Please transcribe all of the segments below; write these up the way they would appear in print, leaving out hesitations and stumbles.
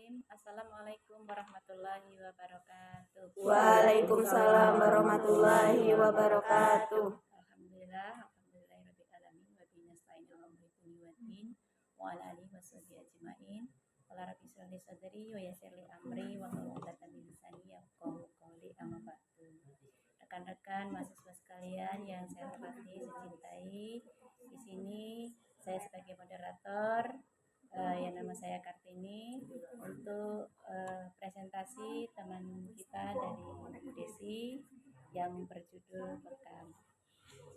Bismillahirrahmanirrahim. Assalamualaikum warahmatullahi wabarakatuh. Waalaikumsalam warahmatullahi wabarakatuh. Alhamdulillahirabbil alamin wa bihi nasta'inu ala umuri dunya waddin wa ala alihi washabihi ajmain. Qala rabbi shrah li sadri wa yassir li amri wa hlul 'uqdatam min lisani yafqahu qawli. Amma ba'du. Rekan-rekan mahasiswa sekalian yang saya hormati, saya cintai, di sini saya sebagai moderator yang nama saya Kartini untuk presentasi teman kita dari Bu Desi yang berjudul Bekam.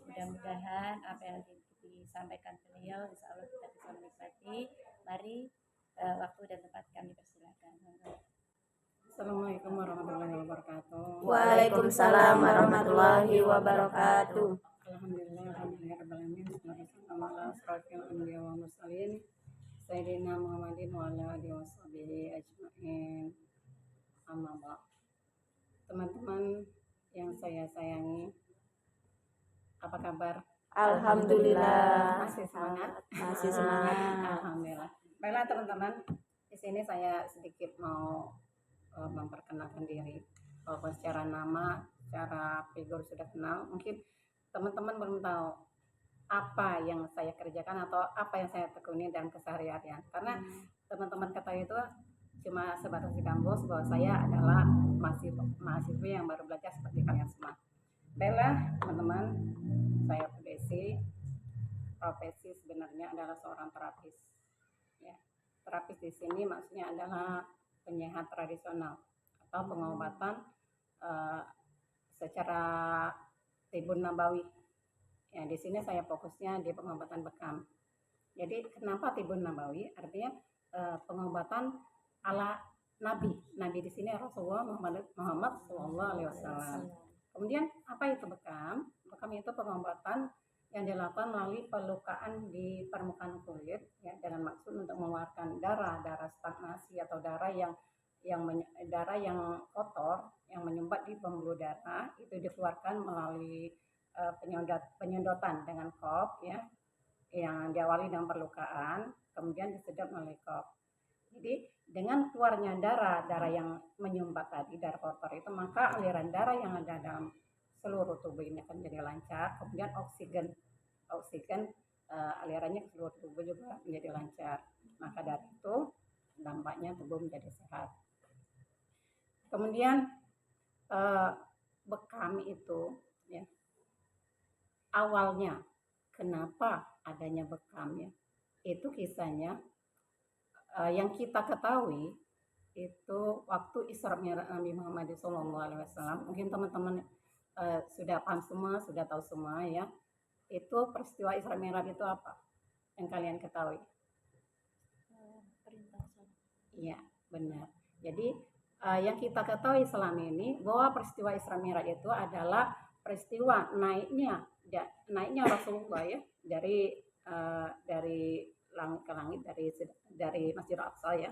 Mudah-mudahan apa yang disampaikan beliau insya Allah kita bisa menikmati. Mari waktu dan tempat kami persilakan. Assalamualaikum warahmatullahi wabarakatuh. Waalaikumsalam warahmatullahi wabarakatuh. Alhamdulillahirrahmanirrahim. Sayyidina Muhammadin wa ala alihi washabihi ajmain. Amma ba'd. Teman-teman yang saya sayangi, apa kabar? Alhamdulillah. Masih semangat? Masih semangat. Alhamdulillah. Baiklah teman-teman, di sini saya sedikit mau memperkenalkan diri. Walaupun secara nama, secara figur sudah kenal, mungkin teman-teman belum tahu apa yang saya kerjakan atau apa yang saya tekuni dalam keseharian. Karena teman-teman ketahui itu cuma sebatas di kampus bahwa saya adalah mahasiswi yang baru belajar seperti kalian semua. Baiklah teman-teman, saya Bu Desi. Profesi sebenarnya adalah seorang terapis. Ya, terapis di sini maksudnya adalah penyehat tradisional atau pengobatan secara tibun nabawi. Ya, di sini saya fokusnya di pengobatan bekam. Jadi kenapa tibun nabawi? Artinya pengobatan ala Nabi. Nabi di sini Rasulullah Muhammad SAW. Kemudian apa itu bekam? Bekam itu pengobatan yang dilakukan melalui pelukaan di permukaan kulit, ya, dengan maksud untuk mengeluarkan darah stagnasi atau darah yang kotor yang menyumbat di pembuluh darah, itu dikeluarkan melalui penyedotan dengan kop, ya, yang diawali dengan perlukaan, kemudian disedot melalui kop. Jadi dengan keluarnya darah yang menyumbat tadi, darah kotor itu, maka aliran darah yang ada dalam seluruh tubuh ini akan menjadi lancar. Kemudian oksigen alirannya ke seluruh tubuh juga menjadi lancar. Maka dari itu dampaknya tubuh menjadi sehat. Kemudian bekam itu, ya, awalnya kenapa adanya bekam, ya, itu kisahnya yang kita ketahui itu waktu Isra Mi'raj Nabi Muhammad SAW. Mungkin teman-teman sudah paham semua, sudah tahu semua, ya. Itu peristiwa Isra Mi'raj itu apa yang kalian ketahui? Perintah salat. Iya, benar. Jadi yang kita ketahui selama ini bahwa peristiwa Isra Mi'raj itu adalah peristiwa naiknya Rasulullah, ya, dari langit ke langit, dari Masjidil Aqsa, ya,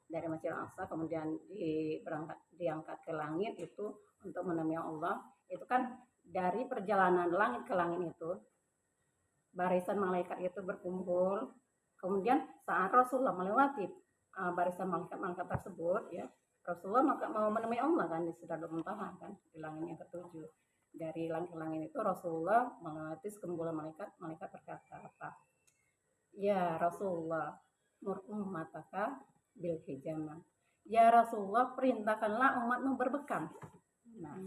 dari Masjidil Aqsa, kemudian diangkat ke langit itu untuk menemui Allah. Itu kan dari perjalanan langit ke langit itu barisan malaikat itu berkumpul. Kemudian saat Rasulullah melewati barisan malaikat tersebut, ya, Rasulullah mau menemui Allah kan di Sidratul Muntaha, kan di langit yang ketujuh. Dari langit ke langit itu Rasulullah melewati sekumpulan malaikat berkata apa? Ya Rasulullah, mur ummataka bil hijamah. Ya Rasulullah, perintahkanlah umatmu berbekam. Nah,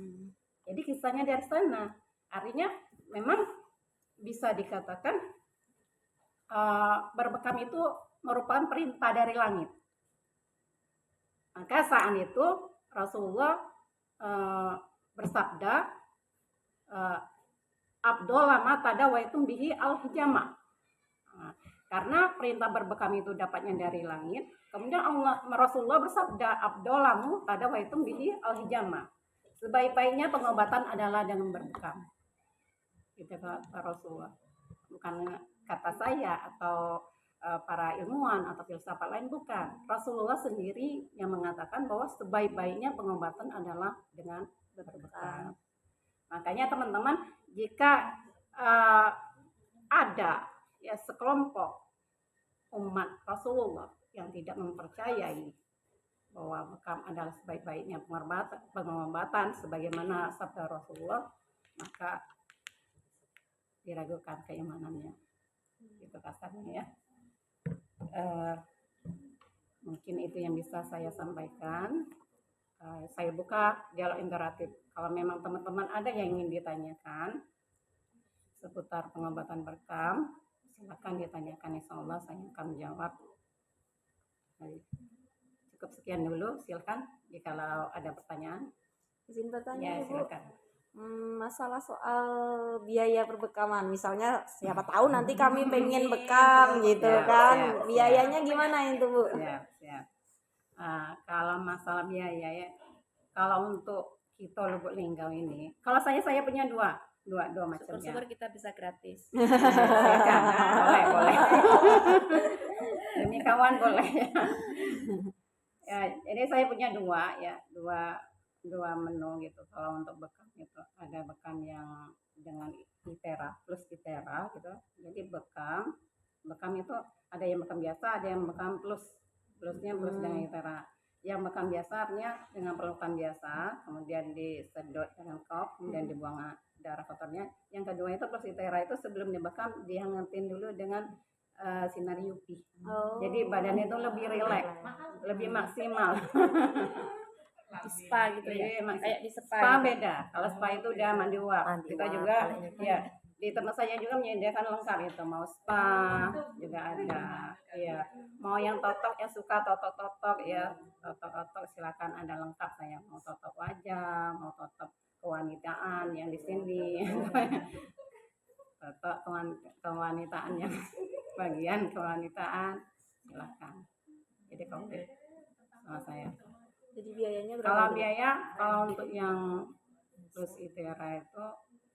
jadi kisahnya dari sana. Artinya memang bisa dikatakan berbekam itu merupakan perintah dari langit. Maka saat itu Rasulullah bersabda, Abdullah ma tadawaitum bihi al-hijamah. Karena perintah berbekam itu dapatnya dari langit, kemudian Rasulullah bersabda, Abdullamu tadawaitum bihi al-hijamah. Sebaik-baiknya pengobatan adalah dengan berbekam. Itu kata Rasulullah. Bukan kata saya atau para ilmuwan atau filsafat lain, bukan. Rasulullah sendiri yang mengatakan bahwa sebaik-baiknya pengobatan adalah dengan berbekam. Makanya teman-teman, jika ada, ya, sekelompok umat Rasulullah yang tidak mempercayai bahwa bekam adalah sebaik-baiknya pengobatan sebagaimana sabda Rasulullah, maka diragukan keimanannya. Itu kasarnya ya. Mungkin itu yang bisa saya sampaikan. Saya buka dialog interaktif. Kalau memang teman-teman ada yang ingin ditanyakan seputar pengobatan bekam, silakan ditanyakan, insya Allah saya akan menjawab. Baik. Cukup sekian dulu, silakan jika ada pertanyaan. Izin bertanya Ya, Bu. silakan. Masalah soal biaya perbekaman, misalnya siapa tahu nanti kami pengen bekam gitu Siap, kan, siap, biayanya gimana itu Bu? Siap. Kalau masalah biaya ya, kalau untuk kita Lubuk Linggau ini, kalau saya punya dua macam ya. Syukur-syukur kita bisa gratis. Boleh. Demi kawan boleh. Ya, jadi saya punya dua menu gitu. Kalau untuk bekam itu ada bekam yang dengan itera plus itera gitu. Jadi bekam itu ada yang bekam biasa, ada yang bekam plusnya plus dengan itera. Yang bekam biasa artinya dengan perlukan biasa, kemudian disedot dengan kop, kemudian dibuang darah kotornya. Yang kedua itu plus itera, itu sebelum dibekam dihangatin dulu dengan sinar UV. Jadi badannya itu lebih rileks, lebih maksimal. Di spa gitu ya. Kayak di spa. Spa gitu. beda. Kalau spa itu udah mandi uap. Kita juga ya di tempat saya juga menyediakan lengkap itu, mau spa juga ada. Ya, mau yang totok yang suka totok ya, totok silakan, ada lengkap saya. Mau totok wajah, mau totok kewanitaan yang di sini. Totok kewanitaan yang bagian kewanitaan silakan. Jadi komplit sama saya. Jadi biayanya berapa? Kalau biaya, kalau untuk yang plus itera itu,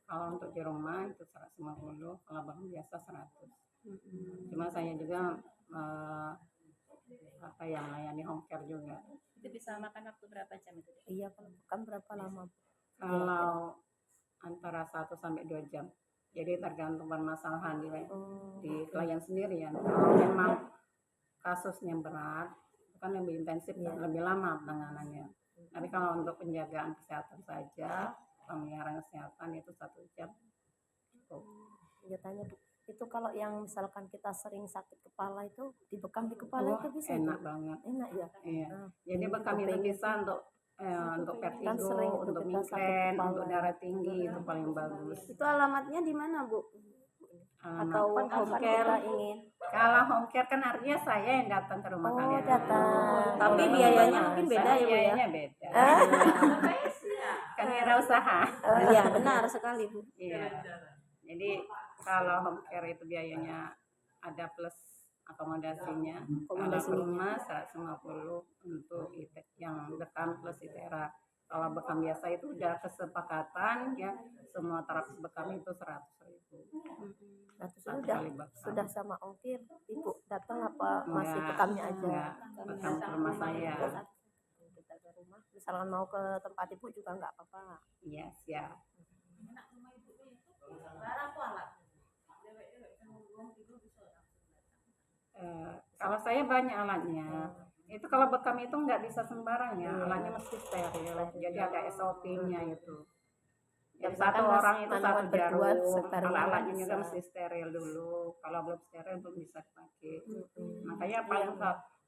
kalau untuk di rumah itu 150, kalau bahan biasa 100. Cuma saya juga yang layani home care juga. Itu bisa makan waktu berapa jam itu? Iya, kalau bekam berapa lama? Kalau antara 1 sampai 2 jam. Jadi tergantung permasalahan di klien sendiri ya. Kalau memang kasusnya berat, kan lebih intensif, lebih lama penanganannya. Tapi kalau untuk penjagaan kesehatan saja, pemeliharaan kesehatan itu 1 jam. Ya tanya Bu, itu kalau yang misalkan kita sering sakit kepala itu dibekam di kepala itu bisa? Enak banget. Enak ya. Iya. Jadi bekam itu bisa untuk Kan vertigo, sering itu untuk kita sakit migrain, kepala. untuk darah tinggi itu paling bagus. Itu alamatnya di mana Bu? Atau home care ingin? Kalau home care kan artinya saya yang datang ke rumah kalian. Datang. Tapi biayanya mungkin beda ya Bu ya? Biayanya beda. Kan wira usaha. Iya benar sekali Bu. Iya. Jadi kalau home care itu biayanya ada plus akomodasinya. Kalau rumah 150 untuk yang bekam plus itera. Kalau bekam biasa itu udah kesepakatan ya, semua terapis bekam itu 100.000. Sudah sama ongkir Ibu datang apa masih bekamnya aja? Enggak, bekam ke rumah saya. Kita ke rumah, misalkan mau ke tempat Ibu juga nggak apa-apa. Iya, siap. Kalau saya banyak alatnya. Itu kalau bekam itu nggak bisa sembarang ya, alatnya mesti steril. Jadi ada SOP-nya itu. Yang satu orang itu satu jarum, alat-alatnya juga mesti steril dulu. Kalau belum steril belum bisa dipakai. Makanya paling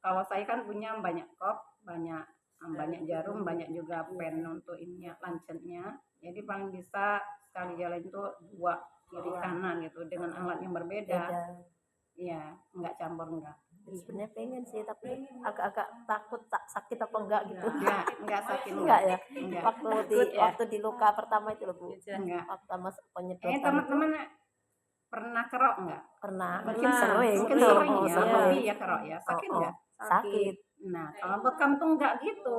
kalau saya kan punya banyak kop, banyak jarum, banyak juga pen untuk ininya, lancetnya. Jadi paling bisa sekali jalan itu 2 kiri kanan gitu dengan alat yang berbeda. Iya, nggak campur enggak. Sebenarnya pengen sih, tapi agak-agak takut sakit apa enggak gitu. Enggak sakit enggak ya. Enggak. Waktu di luka pertama itu loh Bu. Enggak. Waktu mas penyedotan. Teman-teman pernah kerok enggak? Pernah. Mungkin sering. Mungkin sering ya. Hobi ya kerok ya. Sakit enggak? Sakit. Nah, kalau bekam tuh enggak gitu.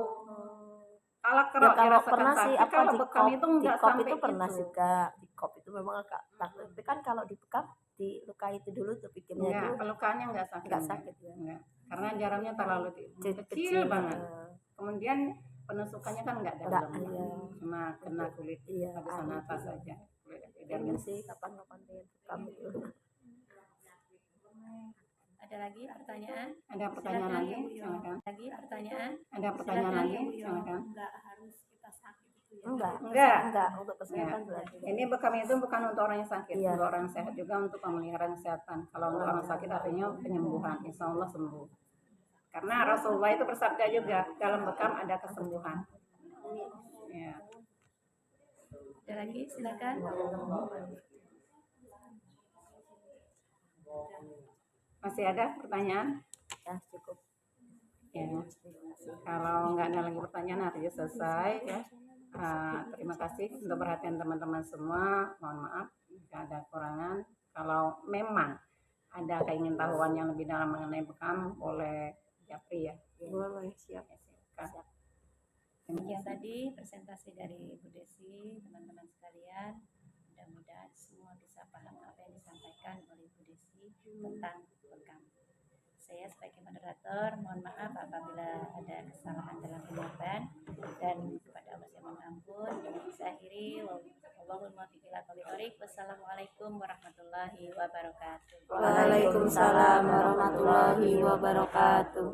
Kalau kerok ya, kalau dirasakan pernah sakit, sih apa kalau di bekam itu enggak kop sampai itu pernah gitu. juga. Di kop itu memang agak takut. Tapi kan kalau di bekam di luka itu dulu tuh pikirnya Enggak, itu lukanya enggak sakit. Enggak sakit ya. Enggak. Karena jaramnya terlalu kecil banget. Kemudian penusukannya kan enggak dalam. Cuma kena kulit lapisan atas saja. Pengen sih kapan-kapan pengen bekam itu. Ada lagi pertanyaan? Ada pertanyaan Silakan, lagi? Ya Bu Yo. Silakan. Lagi pertanyaan? Ada pertanyaan Silakan, lagi? Ya Bu Yo. Silakan. Enggak harus kita sakit itu ya. Enggak. untuk Ya. kesehatan berarti. Ini bekam itu bukan untuk orang yang sakit, Iya. untuk orang yang sehat juga untuk pemeliharaan kesehatan. Kalau untuk orang sakit artinya penyembuhan, insya Allah sembuh. Karena Rasulullah itu bersabda juga dalam bekam ada kesembuhan. Ya. Ada lagi? Silakan. Masih ada pertanyaan? Ya cukup. Ya. Kalau nggak ada lagi pertanyaan hari selesai ya. Terima kasih untuk perhatian teman-teman semua. Mohon maaf jika ada kekurangan. Kalau memang ada keingintahuan yang lebih dalam mengenai bekam, boleh japri ya. Boleh, siap. Silakan. Demikian tadi presentasi dari Bu Desi, teman-teman sekalian. Mudah-mudahan semua bisa paham apa yang disampaikan oleh Bu Desi tentang bekam. Saya sebagai moderator mohon maaf apabila ada kesalahan dalam penyampaian dan kepada Allah saya mohon ampun. Saya akhiri wallahul muwaffiq ila aqwamit thoriq. Wassalamualaikum warahmatullahi wabarakatuh. Waalaikumsalam warahmatullahi wabarakatuh.